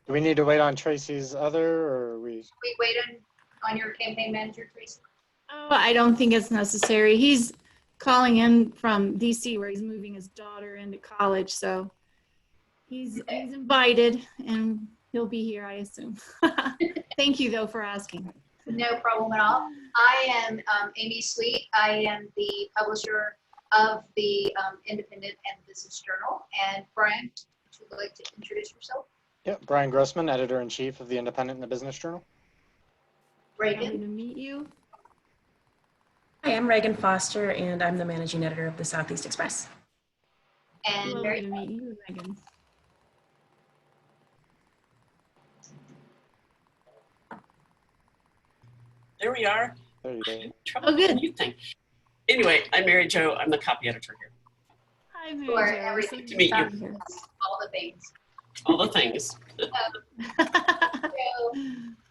Do we need to wait on Tracy's other, or are we? Should we wait on your campaign manager, Tracey? Oh, I don't think it's necessary. He's calling in from DC where he's moving his daughter into college. So he's invited and he'll be here, I assume. Thank you though for asking. No problem at all. I am Amy Sweet. I am the publisher of the Independent and Business Journal. And Brian, would you like to introduce yourself? Yeah, Brian Grossman, editor-in-chief of the Independent and the Business Journal. Happy Reagan. to meet you. Hi, I'm Reagan Foster, and I'm the managing editor of the Southeast Express. And Lovely Mary. to meet you, Megan. There we are. There you go. Trouble Oh, good. with the mute thing. Anyway, I'm Mary Jo. I'm the copy editor here. Hi, For Mary Jo. everything So to meet good you. be here. All the things. All the things. So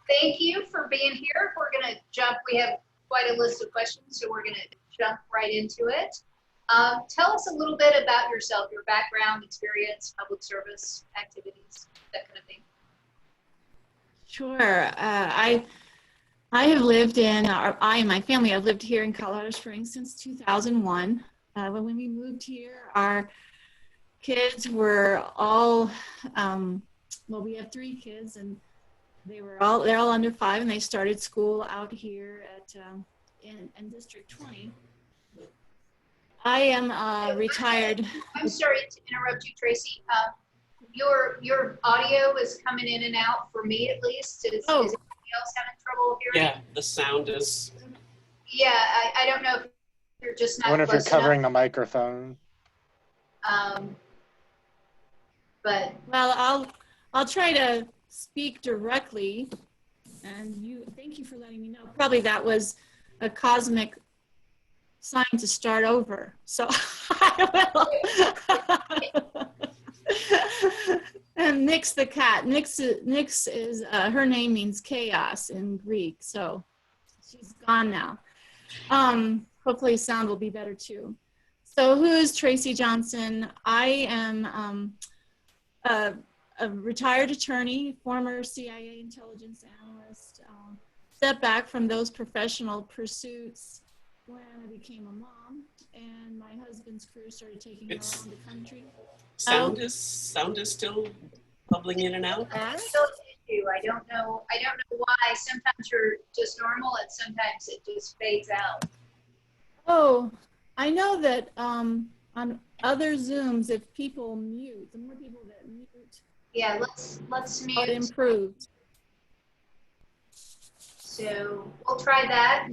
thank you for being here. We're going to jump. We have quite a list of questions, so we're going to jump right into it. Tell us a little bit about yourself, your background, experience, public service activities, that kind of thing. Sure. I have lived in, I and my family have lived here in Colorado Springs since 2001. When we moved here, our kids were all, well, we have 3 kids, and they're all under 5, and they started school out here at in District 20. I am retired. I'm sorry to interrupt you, Tracey. Your audio is coming in and out for me, at least. Is anybody else having trouble hearing? Yeah, the sound is. Yeah, I don't know if you're just not I wonder if you're close enough. covering the microphone. But Well, I'll try to speak directly, and thank you for letting me know. Probably that was a cosmic sign to start over. So I will. And Nyx the cat. Nyx is her name means chaos in Greek, so she's gone now. Hopefully sound will be better too. So who is Tracey Johnson? I am a retired attorney, former CIA intelligence analyst, stepped back from those professional pursuits when I became a mom, and my husband's career started taking me around the country. Sound is still bubbling in and out. that's still an issue. I don't know why. Sometimes you're just normal, and sometimes it just fades out. Oh, I know that on other Zooms, if people mute, the more people that mute, Yeah, let's it mute. improves. So we'll try that.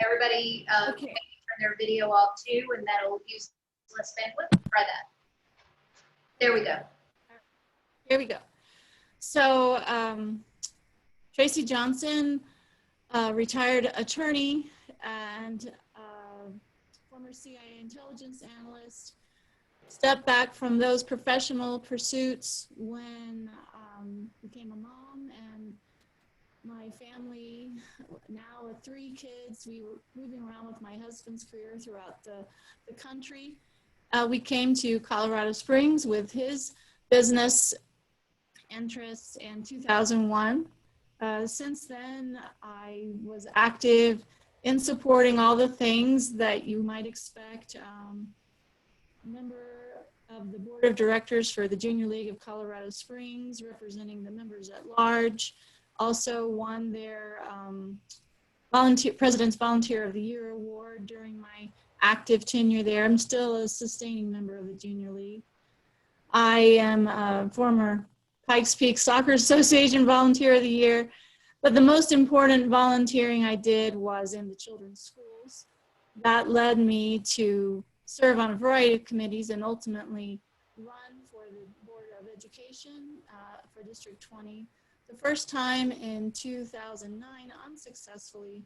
Everybody Okay. maybe turn their video off too, and that'll use less bandwidth. Try that. There we go. Here we go. So Tracey Johnson, retired attorney and former CIA intelligence analyst, stepped back from those professional pursuits when became a mom, and my family, now with 3 kids, we were moving around with my husband's career throughout the country. We came to Colorado Springs with his business interests in 2001. Since then, I was active in supporting all the things that you might expect. Member of the board of directors for the Junior League of Colorado Springs, representing the members at large. Also won their President's Volunteer of the Year award during my active tenure there. I'm still a sustaining member of the Junior League. I am a former Pikes Peak Soccer Association Volunteer of the Year, but the most important volunteering I did was in the children's schools. That led me to serve on a variety of committees and ultimately run for the Board of Education for District 20. The first time in 2009, unsuccessfully,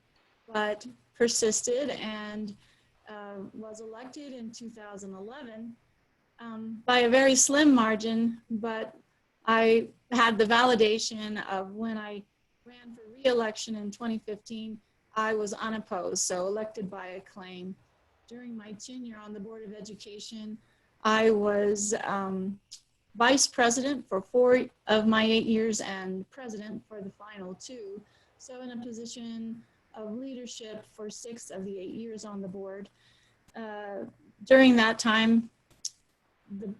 but persisted, and was elected in 2011 by a very slim margin, but I had the validation of when I ran for re-election in 2015, I was unopposed, so elected by acclaim. During my tenure on the Board of Education, I was vice president for 4 of my 8 years and president for the final 2. So in a position of leadership for 6 of the 8 years on the board. During that time, the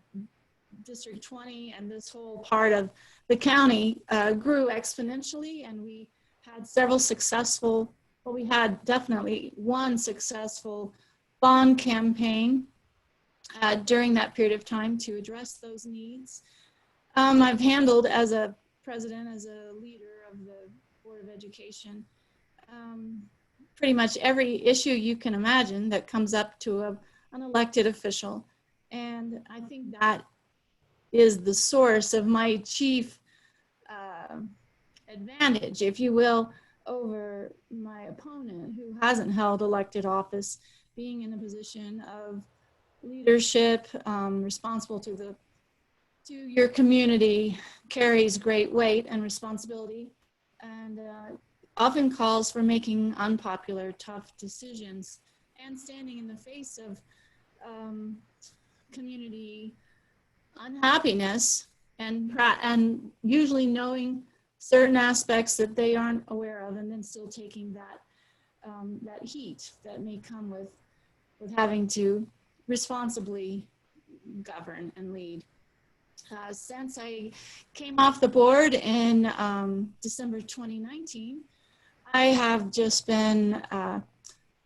District 20 and this whole part of the county grew exponentially, and we had several successful, well, we had definitely one successful bond campaign during that period of time to address those needs. I've handled as a president, as a leader of the Board of Education, pretty much every issue you can imagine that comes up to an elected official. And I think that is the source of my chief advantage, if you will, over my opponent who hasn't held elected office, being in a position of leadership, responsible to your community, carries great weight and responsibility, and often calls for making unpopular, tough decisions and standing in the face of community unhappiness and usually knowing certain aspects that they aren't aware of, and then still taking that that heat that may come with having to responsibly govern and lead. Since I came off the board in December 2019, I have just been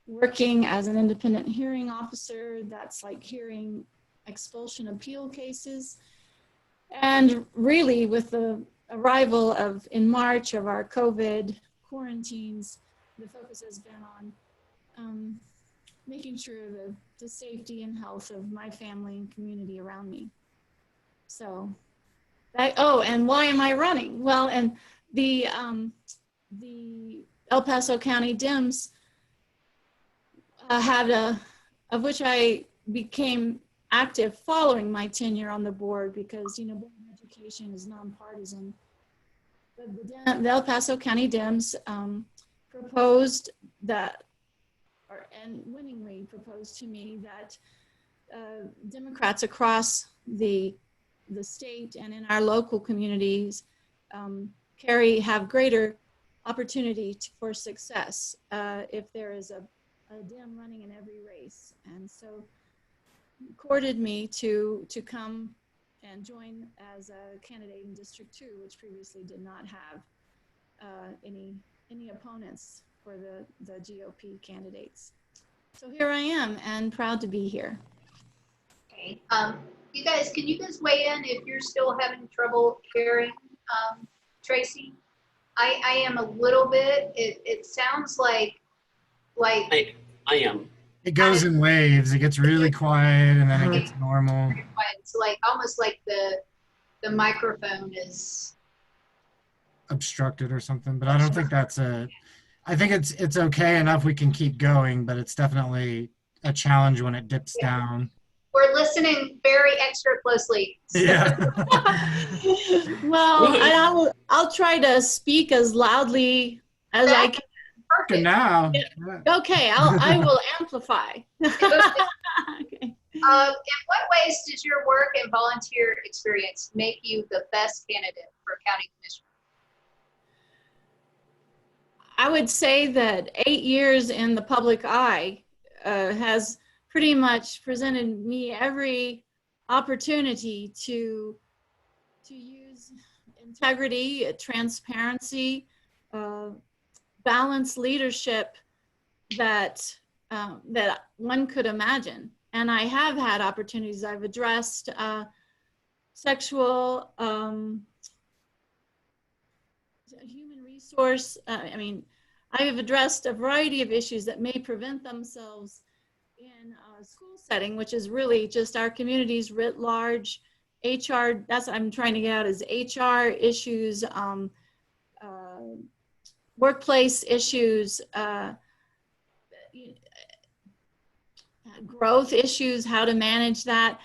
working as an independent hearing officer. That's like hearing expulsion appeal cases. And really, with the arrival in March of our COVID quarantines, the focus has been on making sure the safety and health of my family and community around me. So, and why am I running? Well, and the El Paso County Dems of which I became active following my tenure on the board, because board of education is nonpartisan. But the El Paso County Dems proposed that, and winningly proposed to me that Democrats across the state and in our local communities have greater opportunity for success if there is a Dem running in every race. And so courted me to come and join as a candidate in District 2, which previously did not have any opponents for the GOP candidates. So here I am, and proud to be here. Okay. You guys, can you guys weigh in if you're still having trouble hearing Tracey? I am a little bit. It sounds like I am. It goes in waves. It gets really quiet and then it gets normal. it's like almost like the microphone is Obstructed or something, but I don't think that's I think it's okay enough. We can keep going, but it's definitely a challenge when it dips down. We're listening very extra closely. Yeah. Well, and I'll try to speak as loudly as I can. Good now. Okay, I will amplify. Okay. In what ways does your work and volunteer experience make you the best candidate for county commissioner? I would say that 8 years in the public eye has pretty much presented me every opportunity to use integrity, transparency, balanced leadership that one could imagine. And I have had opportunities. I've addressed sexual, human resource. I have addressed a variety of issues that may prevent themselves in a school setting, which is really just our communities writ large. HR, that's what I'm trying to get at, is HR issues, workplace issues, growth issues, how to manage that,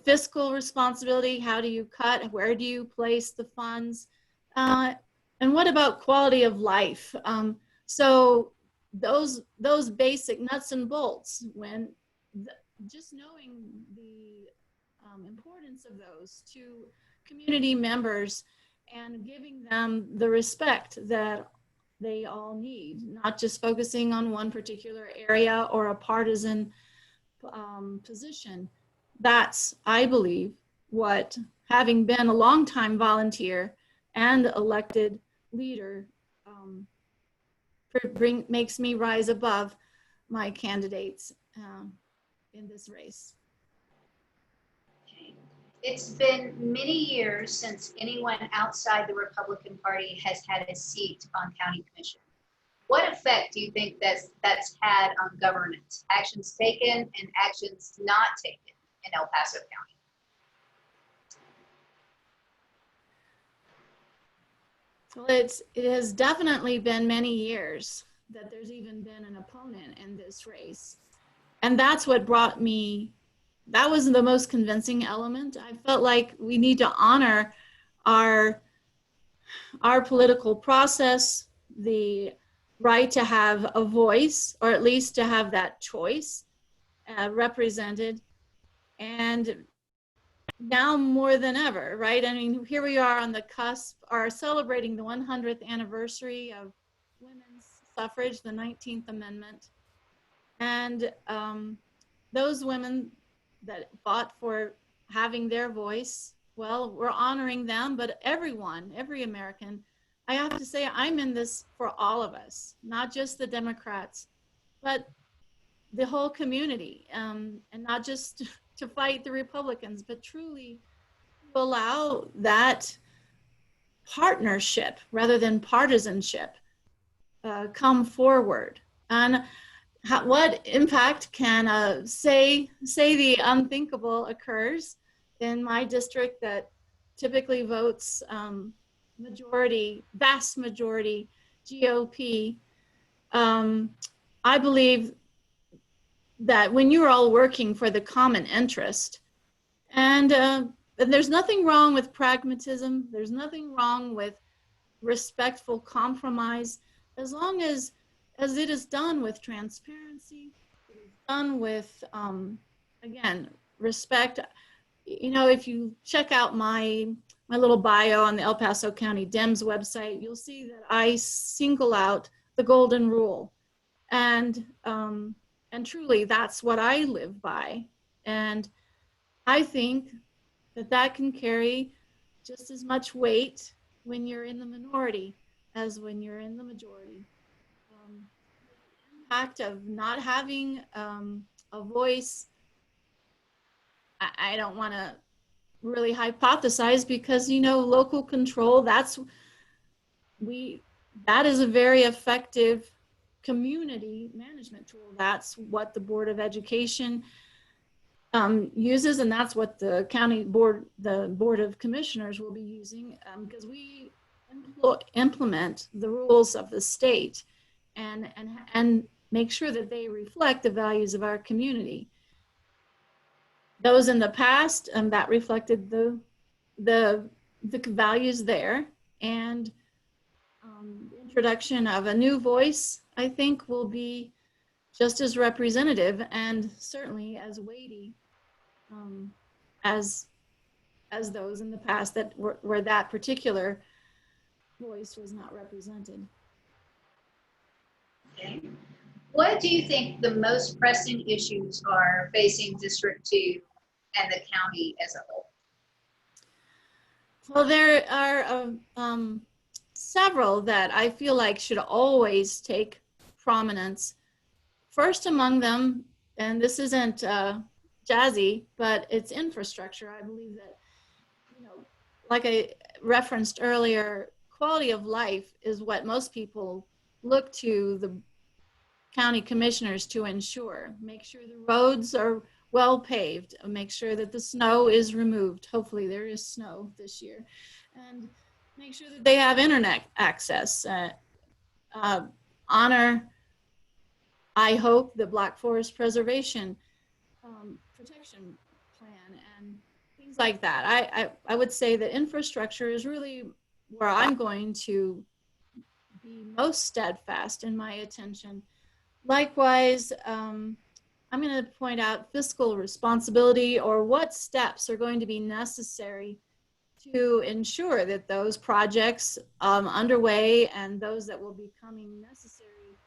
fiscal responsibility, how do you cut, where do you place the funds, and what about quality of life? So those basic nuts and bolts, when just knowing the importance of those to community members and giving them the respect that they all need, not just focusing on one particular area or a partisan position. That's, I believe, what, having been a longtime volunteer and elected leader, makes me rise above my candidates in this race. Okay. It's been many years since anyone outside the Republican Party has had a seat on county commission. What effect do you think that's had on governance, actions taken and actions not taken in El Paso County? Well, it has definitely been many years that there's even been an opponent in this race. And that's what brought me, that was the most convincing element. I felt like we need to honor our political process, the right to have a voice, or at least to have that choice represented. And now more than ever, right? I mean, here we are on the cusp, are celebrating the 100th anniversary of women's suffrage, the 19th Amendment. And those women that fought for having their voice, well, we're honoring them, but everyone, every American, I have to say, I'm in this for all of us, not just the Democrats, but the whole community, and not just to fight the Republicans, but truly to allow that partnership rather than partisanship come forward. And what impact can say the unthinkable occurs in my district that typically votes vast majority GOP. I believe that when you're all working for the common interest, and there's nothing wrong with pragmatism, there's nothing wrong with respectful compromise, as long as it is done with transparency, it is done with, again, respect. You know, if you check out my little bio on the El Paso County Dems website, you'll see that I single out the golden rule. And truly, that's what I live by. And I think that can carry just as much weight when you're in the minority as when you're in the majority. The impact of not having a voice, I don't want to really hypothesize, because, you know, local control, that is a very effective community management tool. That's what the Board of Education uses, and that's what the county board, the Board of Commissioners, will be using, because we implement the rules of the state and make sure that they reflect the values of our community. Those in the past, that reflected the values there, and the introduction of a new voice, I think, will be just as representative and certainly as weighty as those in the past that where that particular voice was not represented. Okay. What do you think the most pressing issues are facing District 2 and the county as a whole? Well, there are several that I feel like should always take prominence. First among them, and this isn't jazzy, but it's infrastructure. I believe that, you know, like I referenced earlier, quality of life is what most people look to the county commissioners to ensure. Make sure the roads are well paved, make sure that the snow is removed. Hopefully there is snow this year. And make sure that they have internet access. Honor, I hope, the Black Forest Preservation Protection Plan and things like that. I would say that infrastructure is really where I'm going to be most steadfast in my attention. Likewise, I'm going to point out fiscal responsibility, or what steps are going to be necessary to ensure that those projects underway and those that will be coming necessary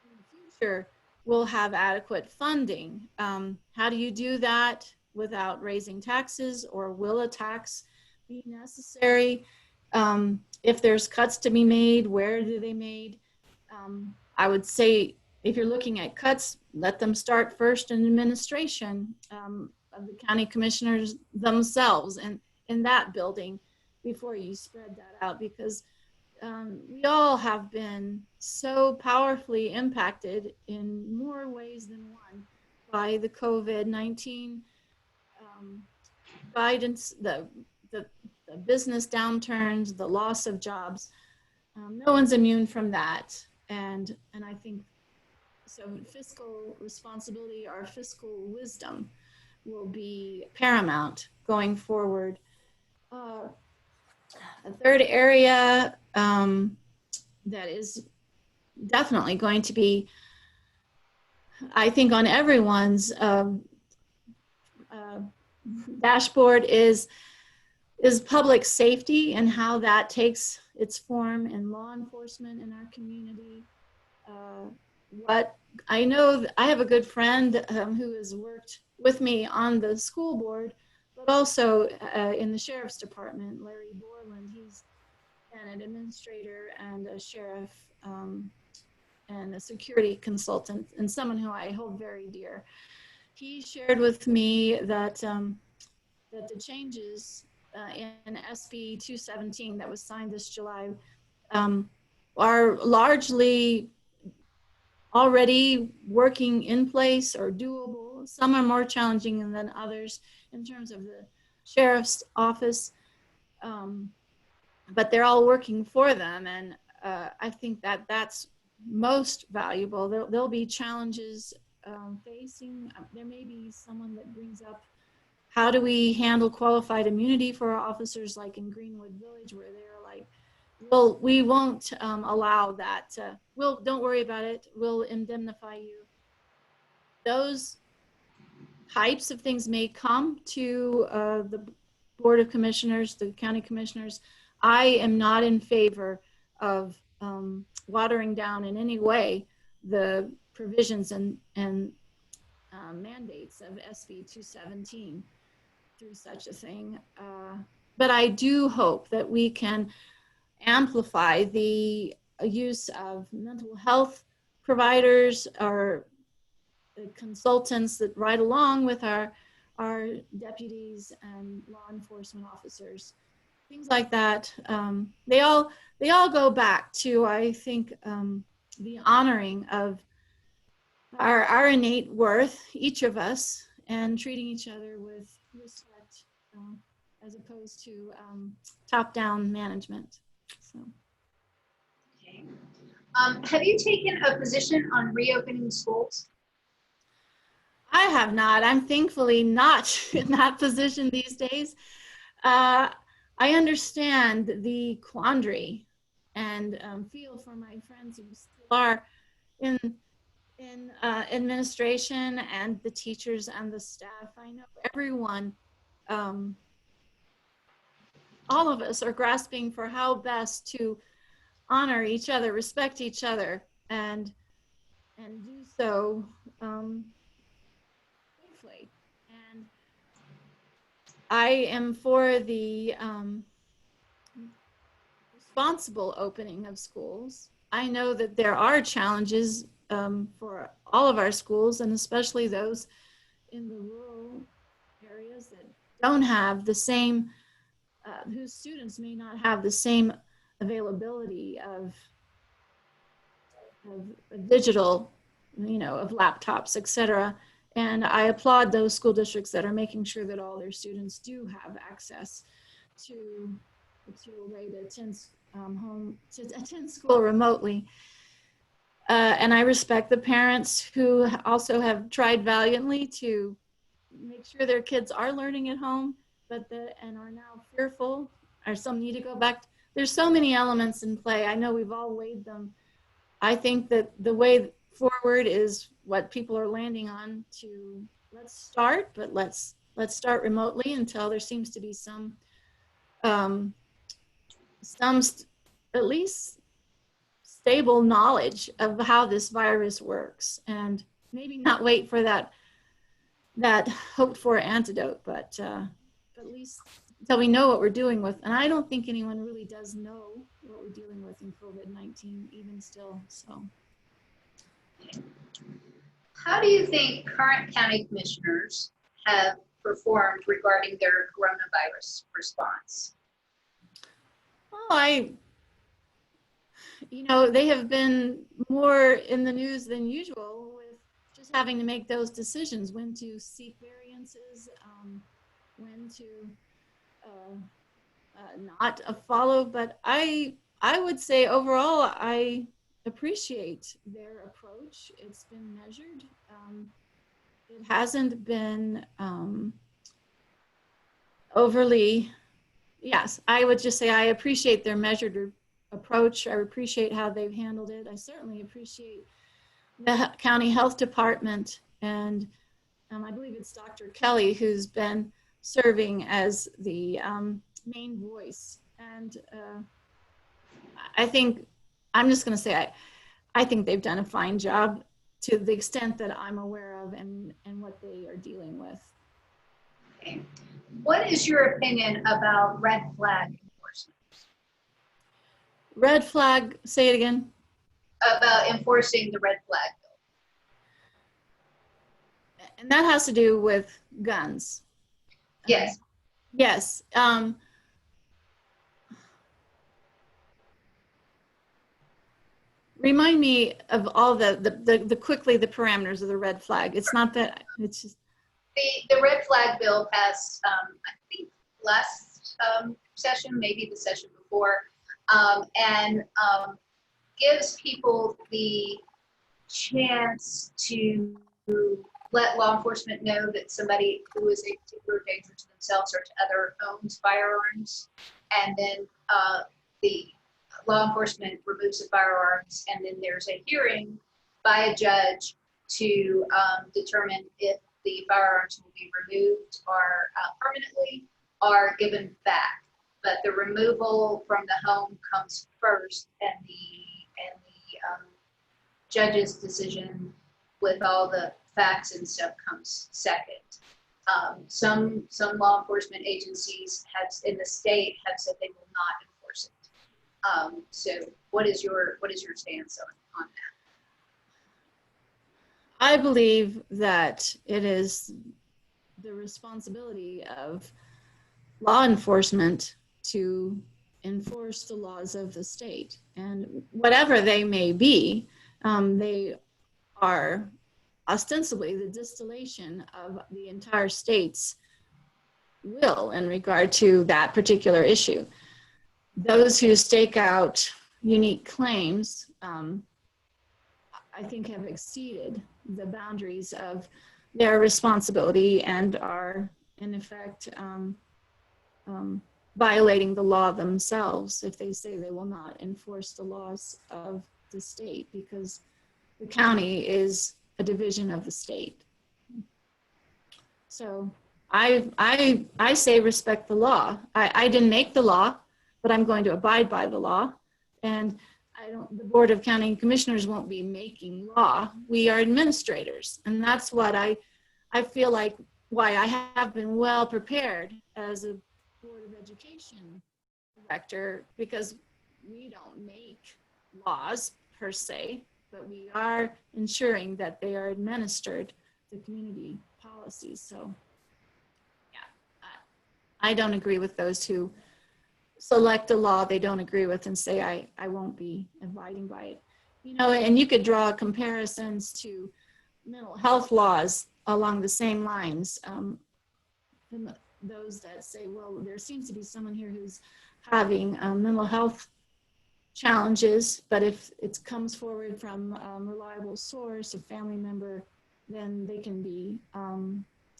in the future will have adequate funding. How do you do that without raising taxes, or will a tax be necessary? If there's cuts to be made, where do they made? I would say if you're looking at cuts, let them start first in administration of the county commissioners themselves and in that building before you spread that out, because we all have been so powerfully impacted in more ways than one by the COVID-19 guidance, the business downturns, the loss of jobs. No one's immune from that. And I think so fiscal responsibility or fiscal wisdom will be paramount going forward. A third area that is definitely going to be, I think, on everyone's dashboard is public safety and how that takes its form in law enforcement in our community. What I know, I have a good friend who has worked with me on the school board, but also in the sheriff's department, Larry Borland. He's an administrator and a sheriff and a security consultant, and someone who I hold very dear. He shared with me that that the changes in SB 217 that was signed this July are largely already working in place or doable. Some are more challenging than others in terms of the sheriff's office, but they're all working for them. And I think that that's most valuable. There'll be challenges facing. There may be someone that brings up, how do we handle qualified immunity for our officers, like in Greenwood Village, where they're like, well, we won't allow that. Don't worry about it. We'll indemnify you. Those types of things may come to the Board of Commissioners, the county commissioners. I am not in favor of watering down in any way the provisions and mandates of SB 217 through such a thing. But I do hope that we can amplify the use of mental health providers or consultants that ride along with our deputies and law enforcement officers, things like that. They all go back to, I think, the honoring of our innate worth, each of us, and treating each other with respect, as opposed to top-down management. So. Okay. Have you taken a position on reopening schools? I have not. I'm thankfully not in that position these days. I understand the quandary and feel for my friends who still are in administration and the teachers and the staff. I know everyone, all of us are grasping for how best to honor each other, respect each other, and do so safely. And I am for the responsible opening of schools. I know that there are challenges for all of our schools, and especially those in the rural areas that don't have the same, whose students may not have the same availability of digital, of laptops, etc. And I applaud those school districts that are making sure that all their students do have access to a way to attend school remotely. And I respect the parents who also have tried valiantly to make sure their kids are learning at home, and are now fearful, or some need to go back. There's so many elements in play. I know we've all weighed them. I think that the way forward is what people are landing on to let's start, but let's start remotely until there seems to be some at least stable knowledge of how this virus works, and maybe not wait for that hoped for antidote, but at least until we know what we're dealing with. And I don't think anyone really does know what we're dealing with in COVID-19 even still, so. How do you think current county commissioners have performed regarding their coronavirus response? Well, they have been more in the news than usual with just having to make those decisions, when to seek variances, when to not follow. But I would say overall, I appreciate their approach. It's been measured. It hasn't been overly, yes, I would just say I appreciate their measured approach. I appreciate how they've handled it. I certainly appreciate the county health department, and I believe it's Dr. Kelly who's been serving as the main voice. And I think, I'm just going to say, I think they've done a fine job to the extent that I'm aware of, and what they are dealing with. Okay. What is your opinion about red flag enforcement? Red flag, say it again. About enforcing the red flag bill? And that has to do with guns. Yes. Yes. Remind me of all the quickly the parameters of the red flag. It's not that, it's just. The red flag bill passed, I think last session, maybe the session before, and gives people the chance to let law enforcement know that somebody who is a particular danger to themselves or to other owns firearms, and then the law enforcement removes the firearms, and then there's a hearing by a judge to determine if the firearms will be removed or permanently or given back. But the removal from the home comes first, and the judge's decision with all the facts and stuff comes second. Some law enforcement agencies in the state have said they will not enforce it. So what is your stance on that? I believe that it is the responsibility of law enforcement to enforce the laws of the state, and whatever they may be, they are ostensibly the distillation of the entire state's will in regard to that particular issue. Those who stake out unique claims, I think, have exceeded the boundaries of their responsibility and are, in effect, violating the law themselves if they say they will not enforce the laws of the state, because the county is a division of the state. So I say respect the law. I didn't make the law, but I'm going to abide by the law. And the Board of County Commissioners won't be making law. We are administrators. And that's what I feel like why I have been well prepared as a Board of Education director, because we don't make laws per se, but we are ensuring that they are administered, the community policies. So yeah, I don't agree with those who select a law they don't agree with and say, I won't be abiding by it. And you could draw comparisons to mental health laws along the same lines. Those that say, well, there seems to be someone here who's having mental health challenges, but if it comes forward from a reliable source, a family member, then they can be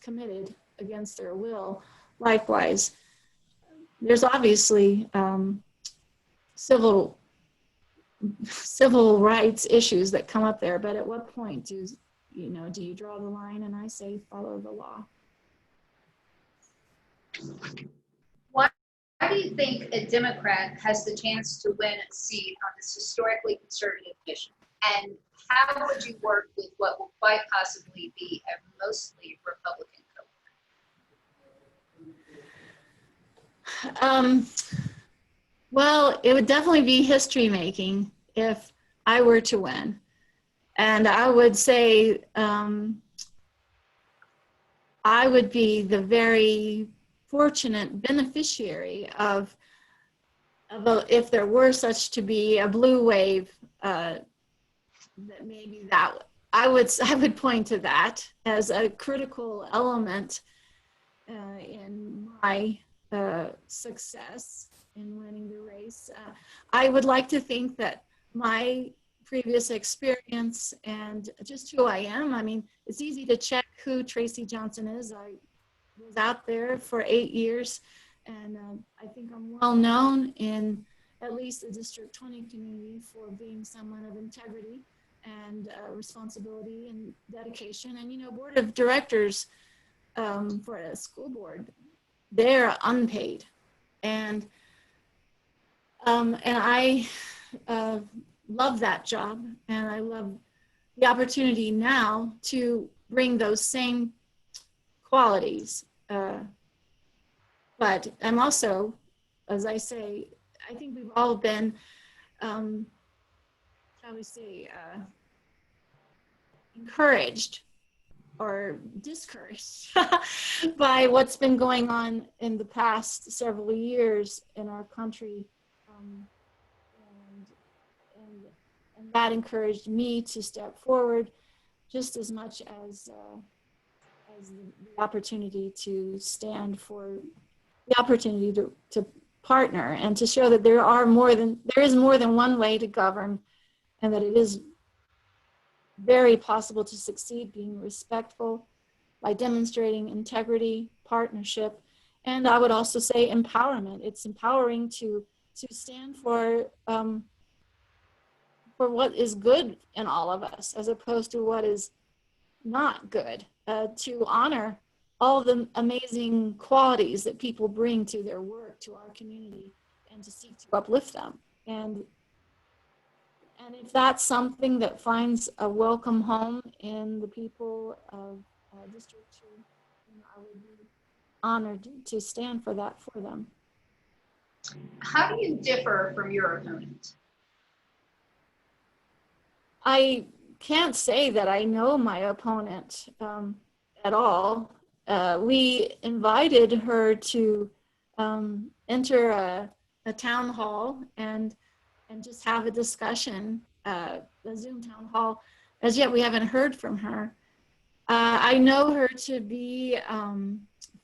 committed against their will. Likewise, there's obviously civil civil rights issues that come up there, but at what point do you draw the line? And I say follow the law. Why do you think a Democrat has the chance to win a seat on this historically conservative mission? And how would you work with what will quite possibly be a mostly Republican cohort? Well, it would definitely be history making if I were to win. And I would say I would be the very fortunate beneficiary of if there were such to be a blue wave, that maybe that I would point to that as a critical element in my success in winning the race. I would like to think that my previous experience and just who I am, I mean, it's easy to check who Tracey Johnson is. I was out there for 8 years, and I think I'm well known in at least the District 20 community for being someone of integrity and responsibility and dedication. And, board of directors for a school board, they're unpaid. And I love that job, and I love the opportunity now to bring those same qualities. But I'm also, as I say, I think we've all been, shall we say, encouraged or discouraged by what's been going on in the past several years in our country. And that encouraged me to step forward just as much as the opportunity to stand for the opportunity to partner and to show that there is more than one way to govern, and that it is very possible to succeed being respectful by demonstrating integrity, partnership, and I would also say empowerment. It's empowering to stand for what is good in all of us, as opposed to what is not good, to honor all the amazing qualities that people bring to their work, to our community, and to seek to uplift them. And if that's something that finds a welcome home in the people of District 2, I would be honored to stand for that for them. How do you differ from your opponent? I can't say that I know my opponent at all. We invited her to enter a town hall and just have a discussion, a Zoom town hall. As yet, we haven't heard from her. I know her to be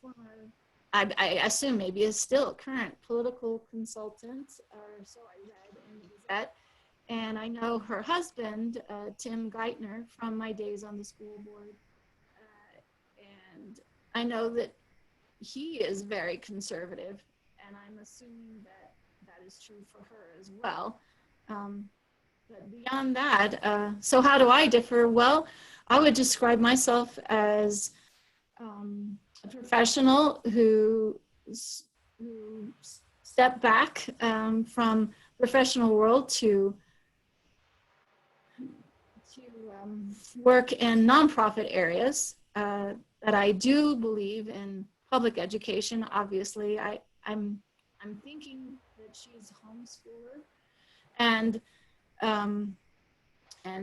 former, I assume maybe is still current political consultant, or so I read in the Gazette. And I know her husband, Tim Geithner, from my days on the school board. And I know that he is very conservative, and I'm assuming that that is true for her as well. But beyond that, so how do I differ? Well, I would describe myself as a professional who stepped back from professional world to work in nonprofit areas, that I do believe in public education. Obviously, I'm thinking that she's a homeschooler, and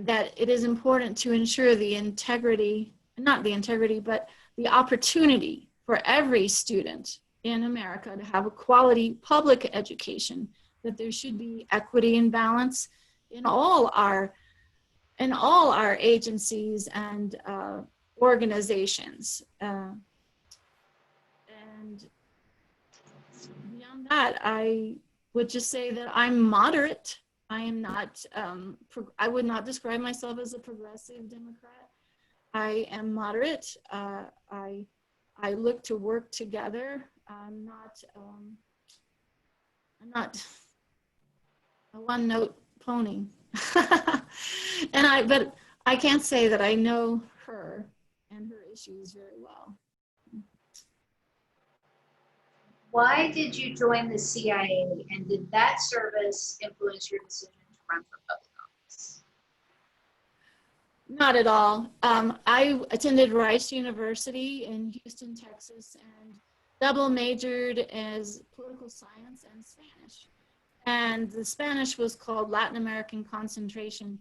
that it is important to ensure the integrity, not the integrity, but the opportunity for every student in America to have a quality public education, that there should be equity and balance in all our agencies and organizations. And beyond that, I would just say that I'm moderate. I am not, I would not describe myself as a progressive Democrat. I am moderate. I look to work together. I'm not a one-note pony. But I can't say that I know her and her issues very well. Why did you join the CIA, and did that service influence your decision to run for public office? Not at all. I attended Rice University in Houston, Texas, and double majored as political science and Spanish. And the Spanish was called Latin American Concentration,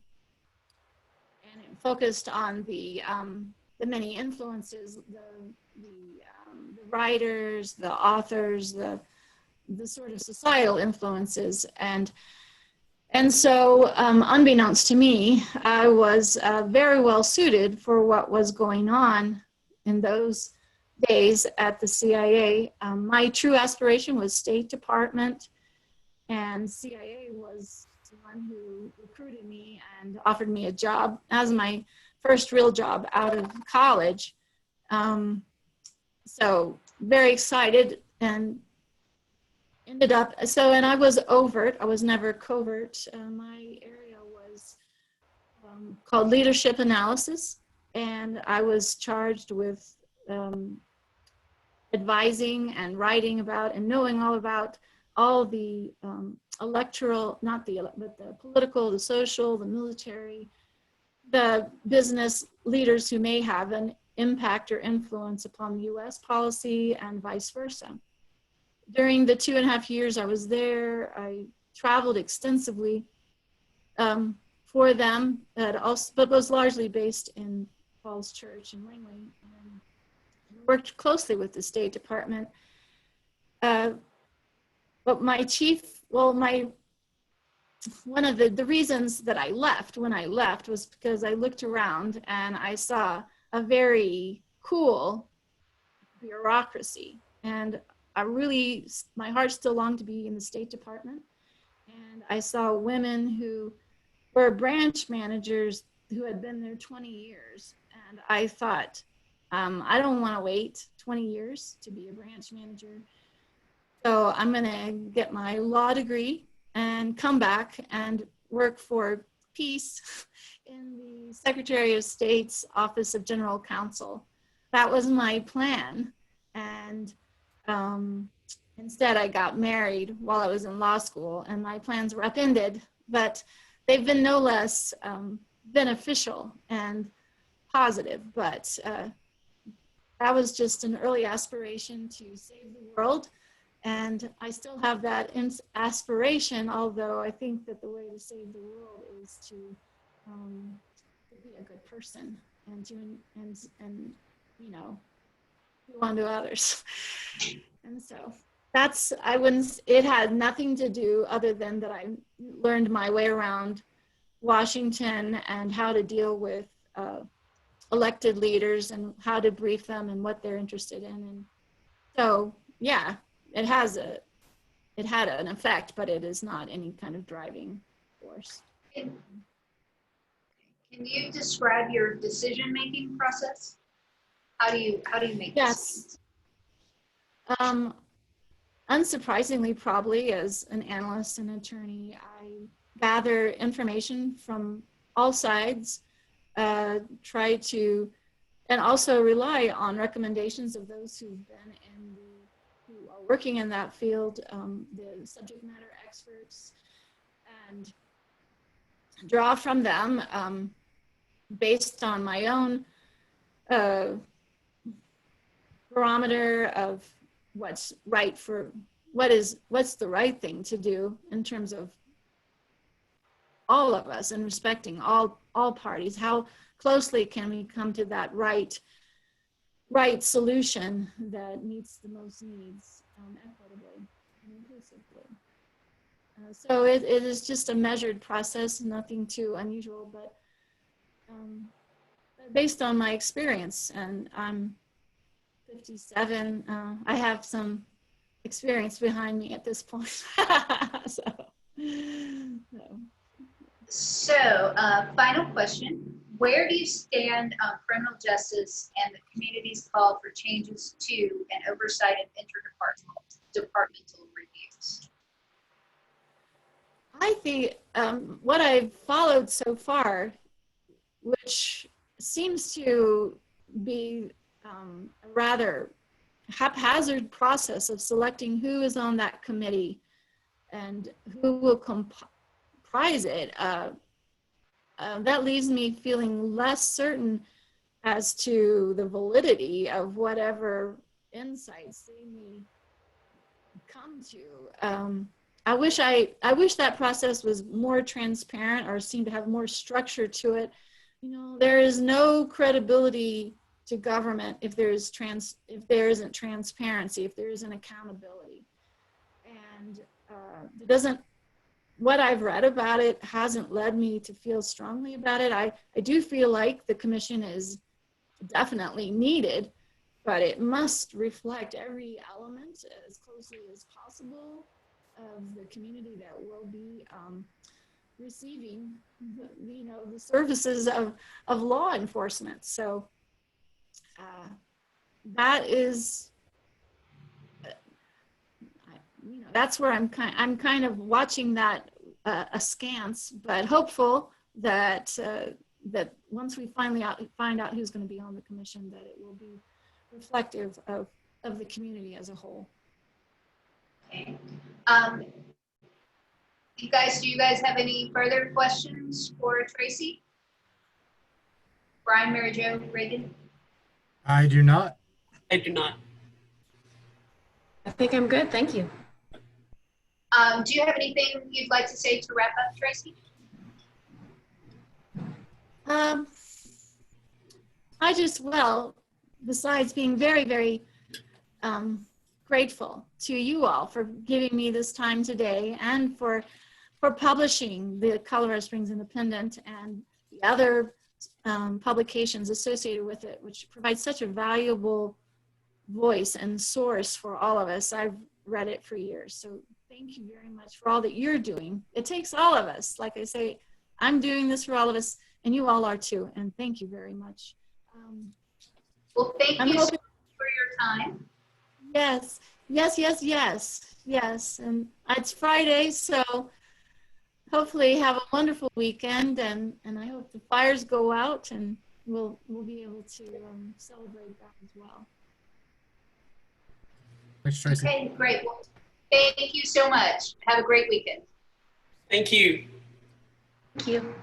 and it focused on the many influences, the writers, the authors, the sort of societal influences, and so unbeknownst to me, I was very well suited for what was going on in those days at the CIA. My true aspiration was State Department, and CIA was the one who recruited me and offered me a job as my first real job out of college. So very excited, and ended up, and I was overt, I was never covert. My area was called leadership analysis, and I was charged with advising and writing about and knowing all about all the electoral, but the political, the social, the military, the business leaders who may have an impact or influence upon US policy and vice versa. During the 2.5 years I was there, I traveled extensively for them, but was largely based in Falls Church in Langley, and worked closely with the State Department. But one of the reasons that I left when I left was because I looked around and I saw a very cool bureaucracy, and my heart still longed to be in the State Department. And I saw women who were branch managers who had been there 20 years. And I thought, I don't want to wait 20 years to be a branch manager. So I'm going to get my law degree and come back and work for peace in the Secretary of State's Office of General Counsel. That was my plan. And instead I got married while I was in law school, and my plans were upended, but they've been no less beneficial and positive. But that was just an early aspiration to save the world. And I still have that aspiration, although I think that the way to save the world is to be a good person and do unto others. And so it had nothing to do other than that I learned my way around Washington and how to deal with elected leaders and how to brief them and what they're interested in. And so, yeah, it had an effect, but it is not any kind of driving force. Can you describe your decision-making process? How do you make decisions? Yes. Unsurprisingly, probably as an analyst and attorney, I gather information from all sides, try to, and also rely on recommendations of those who are working in that field, the subject matter experts, and draw from them based on my own barometer of what's the right thing to do in terms of all of us and respecting all parties. How closely can we come to that right solution that meets the most needs equitably and inclusively? So it is just a measured process, nothing too unusual, but based on my experience, and I'm 57, I have some experience behind me at this point. So, final question. Where do you stand on criminal justice and the community's call for changes to and oversight of interdepartmental reviews? I think what I've followed so far, which seems to be a rather haphazard process of selecting who is on that committee and who will comprise it, that leaves me feeling less certain as to the validity of whatever insights they may come to. I wish that process was more transparent or seemed to have more structure to it. You know, there is no credibility to government if there isn't transparency, if there isn't accountability, and it doesn't. What I've read about it hasn't led me to feel strongly about it. I do feel like the commission is definitely needed, but it must reflect every element as closely as possible of the community that will be receiving the services of law enforcement. So that is, that's where I'm kind of watching that askance, but hopeful that that once we finally find out who's going to be on the commission, that it will be reflective of the community as a whole. Okay. Do you guys have any further questions for Tracey? Brian, Mary Jo, Reagan? I do not. I do not. I think I'm good. Thank you. Do you have anything you'd like to say to wrap up, Tracey? I just, well, besides being very, very grateful to you all for giving me this time today and for publishing the Colorado Springs Independent and the other publications associated with it, which provide such a valuable voice and source for all of us. I've read it for years. So thank you very much for all that you're doing. It takes all of us. Like I say, I'm doing this for all of us, and you all are too. And thank you very much. Well, thank you so much for your time. Yes, yes, yes, yes, yes. And it's Friday, so hopefully have a wonderful weekend, and I hope the fires go out and we'll be able to celebrate that as well. Thanks, Tracey. Okay, great. Well, thank you so much. Have a great weekend. Thank you. Thank you.